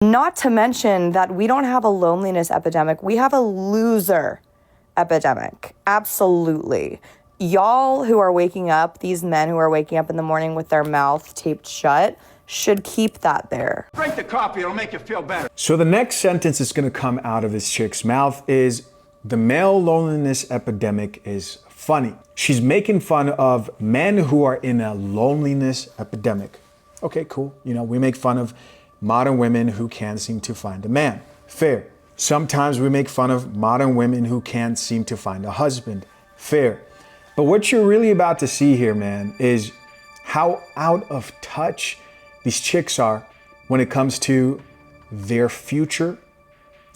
Not to mention that we don't have a loneliness epidemic. We have a loser epidemic. Absolutely. Y'all who are waking up, these men who are waking up in the morning with their mouth taped shut, should keep that there. Drink the coffee, it'll make you feel better. So the next sentence that's gonna come out of this chick's mouth is, the male loneliness epidemic is funny. She's making fun of men who are in a loneliness epidemic. Okay, cool. You know, we make fun of modern women who can't seem to find a man. Fair. Sometimes we make fun of modern women who can't seem to find a husband. Fair. But what you're really about to see here, man, is how out of touch these chicks are when it comes to their future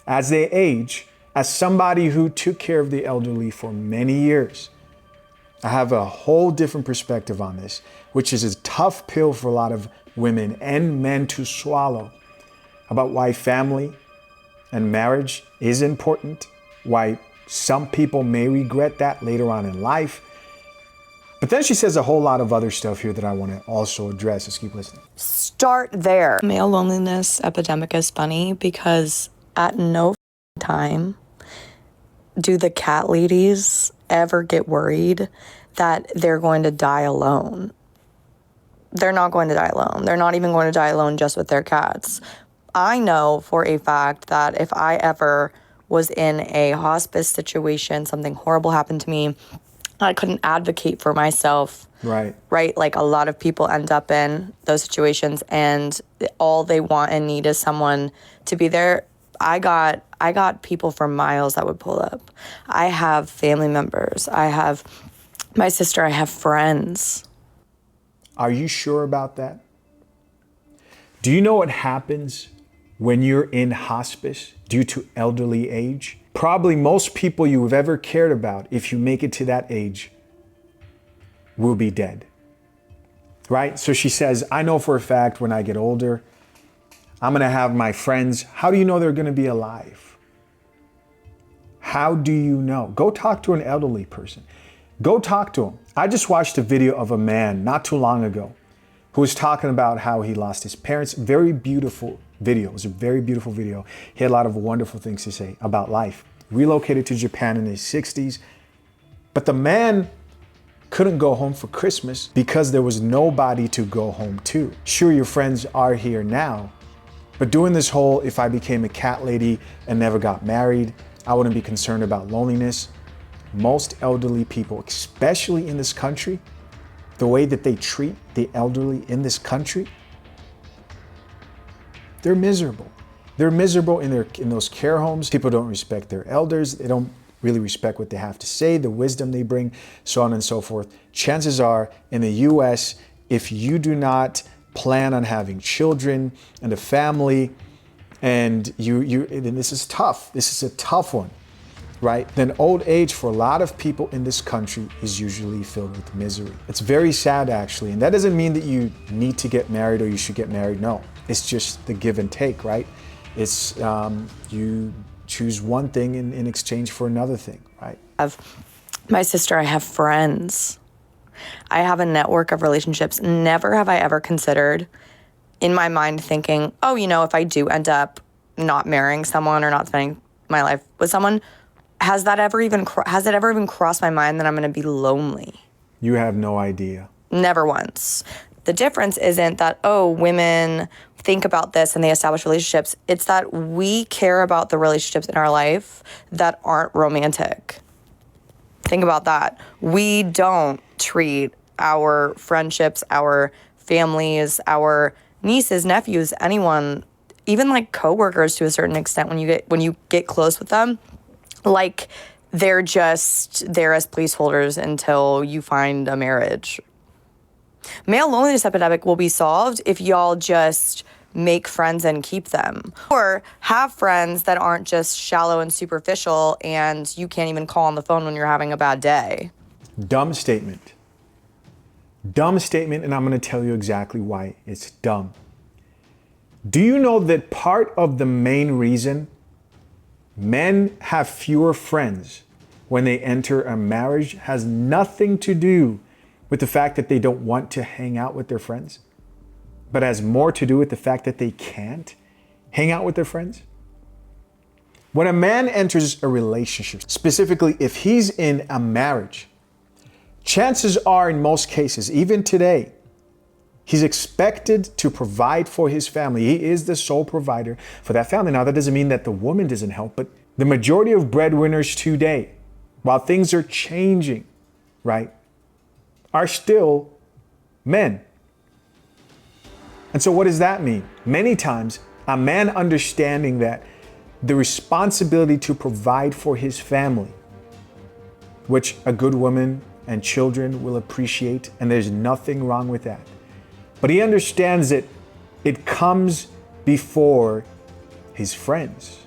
as they age. As somebody who took care of the elderly for many years, I have a whole different perspective on this, which is a tough pill for a lot of women and men to swallow, about why family and marriage is important, why some people may regret that later on in life. But then she says a whole lot of other stuff here that I want to also address. Let's keep listening. Start there. Male loneliness epidemic is funny because at no time do the cat ladies ever get worried that they're going to die alone. They're not going to die alone. They're not even going to die alone just with their cats. I know for a fact that if I ever was in a hospice situation, something horrible happened to me, I couldn't advocate for myself. Right. Right? Like a lot of people end up in those situations and all they want and need is someone to be there. I got people for miles that would pull up. I have family members. I have my sister. I have friends. Are you sure about that? Do you know what happens when you're in hospice due to elderly age? Probably most people you have ever cared about, if you make it to that age, will be dead. Right? So she says, I know for a fact when I get older, I'm gonna have my friends. How do you know they're gonna be alive? How do you know? Go talk to an elderly person. Go talk to him. I just watched a video of a man not too long ago who was talking about how he lost his parents. Very beautiful video. It was a very beautiful video. He had a lot of wonderful things to say about life. Relocated to Japan in his 60s. But the man couldn't go home for Christmas because there was nobody to go home to. Sure, your friends are here now, but doing this whole, if I became a cat lady and never got married, I wouldn't be concerned about loneliness. Most elderly people, especially in this country, the way that they treat the elderly in this country, they're miserable. They're miserable in those care homes. People don't respect their elders. They don't really respect what they have to say, the wisdom they bring, so on and so forth. Chances are in the US, if you do not plan on having children and a family, and and this is tough. This is a tough one, right? Then old age for a lot of people in this country is usually filled with misery. It's very sad, actually. And that doesn't mean that you need to get married or you should get married. No, it's just the give and take, right? It's you choose one thing in exchange for another thing, right? I have my sister. I have friends. I have a network of relationships. Never have I ever considered in my mind thinking, oh, you know, if I do end up not marrying someone or not spending my life with someone, has that ever even crossed my mind that I'm going to be lonely? You have no idea. Never once. The difference isn't that, oh, women think about this and they establish relationships. It's that we care about the relationships in our life that aren't romantic. Think about that. We don't treat our friendships, our families, our nieces, nephews, anyone, even like coworkers to a certain extent when you get close with them, like they're there as placeholders until you find a marriage. Male loneliness epidemic will be solved if y'all just make friends and keep them. Or have friends that aren't just shallow and superficial and you can't even call on the phone when you're having a bad day. Dumb statement. Dumb statement, and I'm going to tell you exactly why it's dumb. Do you know that part of the main reason men have fewer friends when they enter a marriage has nothing to do with the fact that they don't want to hang out with their friends, but has more to do with the fact that they can't hang out with their friends? When a man enters a relationship, specifically if he's in a marriage, chances are in most cases, even today, he's expected to provide for his family. He is the sole provider for that family. Now, that doesn't mean that the woman doesn't help, but the majority of breadwinners today, while things are changing, right, are still men. And so what does that mean? Many times, a man understanding that the responsibility to provide for his family, which a good woman and children will appreciate, and there's nothing wrong with that. But he understands that it comes before his friends.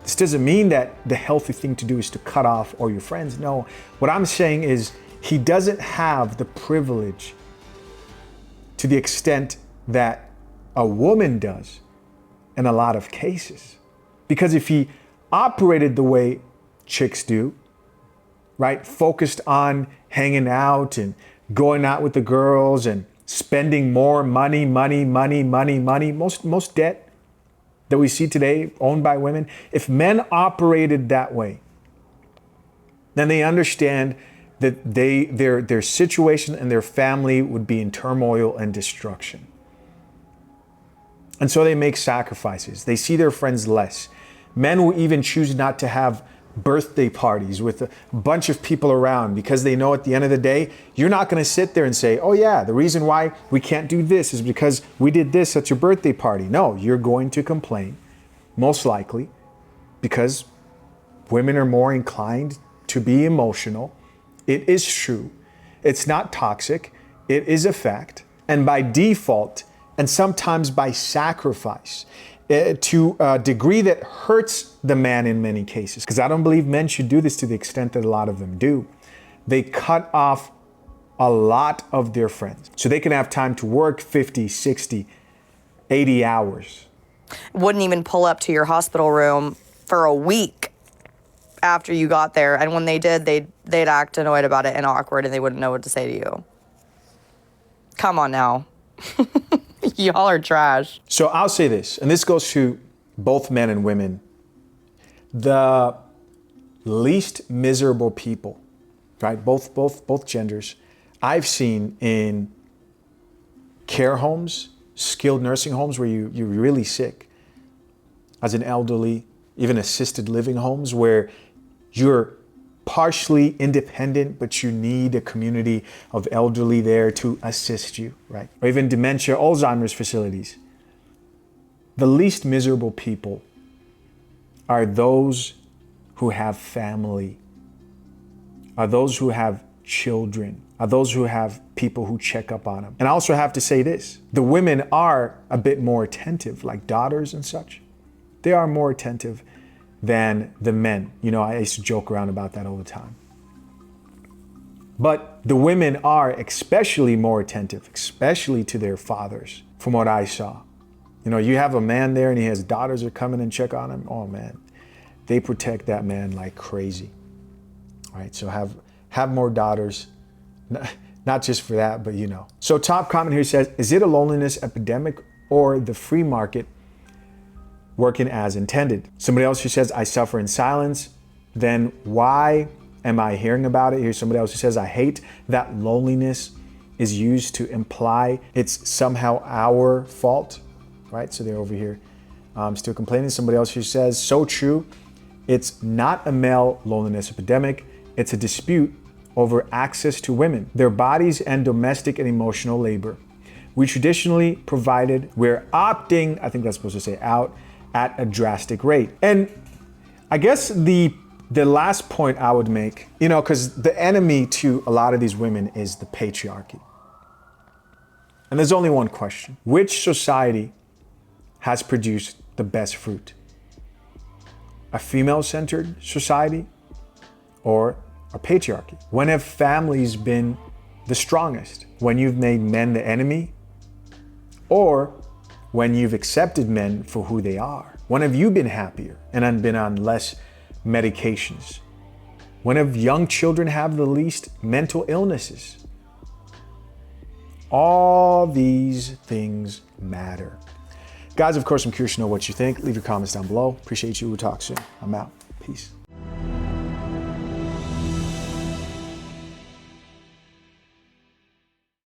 This doesn't mean that the healthy thing to do is to cut off all your friends. No, what I'm saying is he doesn't have the privilege to the extent that a woman does in a lot of cases. Because if he operated the way chicks do, right, focused on hanging out and going out with the girls and spending more money, most debt that we see today owned by women, if men operated that way, then they understand that their situation and their family would be in turmoil and destruction. And so they make sacrifices. They see their friends less. Men will even choose not to have birthday parties with a bunch of people around because they know at the end of the day, you're not going to sit there and say, oh yeah, the reason why we can't do this is because we did this at your birthday party. No, you're going to complain, most likely, because women are more inclined to be emotional. It is true. It's not toxic. It is a fact. And by default, and sometimes by sacrifice, to a degree that hurts the man in many cases, because I don't believe men should do this to the extent that a lot of them do. They cut off a lot of their friends so they can have time to work 50, 60, 80 hours. Wouldn't even pull up to your hospital room for a week after you got there. And when they did, they'd act annoyed about it and awkward, and they wouldn't know what to say to you. Come on now. Y'all are trash. So I'll say this, and this goes to both men and women. The least miserable people, right? Both genders, I've seen in care homes, skilled nursing homes where you're really sick, as an elderly, even assisted living homes where you're partially independent, but you need a community of elderly there to assist you, right? Or even dementia, Alzheimer's facilities. The least miserable people are those who have family, are those who have children, are those who have people who check up on them. And I also have to say this, the women are a bit more attentive, like daughters and such. They are more attentive than the men. You know, I used to joke around about that all the time. But the women are especially more attentive, especially to their fathers, from what I saw. You know, you have a man there and his daughters are coming and check on him. Oh man, they protect that man like crazy. All right, so have more daughters, not just for that, but you know. So top comment here says, is it a loneliness epidemic or the free market working as intended? Somebody else who says, I suffer in silence. Then why am I hearing about it? Here's somebody else who says, I hate that loneliness is used to imply it's somehow our fault, right? So they're over here still complaining. Somebody else who says, so true. It's not a male loneliness epidemic. It's a dispute over access to women, their bodies, and domestic and emotional labor. We traditionally provided, we're opting, I think that's supposed to say out, at a drastic rate. And I guess the last point I would make, you know, because the enemy to a lot of these women is the patriarchy. And there's only one question. Which society has produced the best fruit? A female-centered society or a patriarchy? When have families been the strongest? When you've made men the enemy, or when you've accepted men for who they are? When have you been happier and been on less medications? When have young children have the least mental illnesses? All these things matter. Guys, of course, I'm curious to know what you think. Leave your comments down below. Appreciate you. We'll talk soon. I'm out. Peace.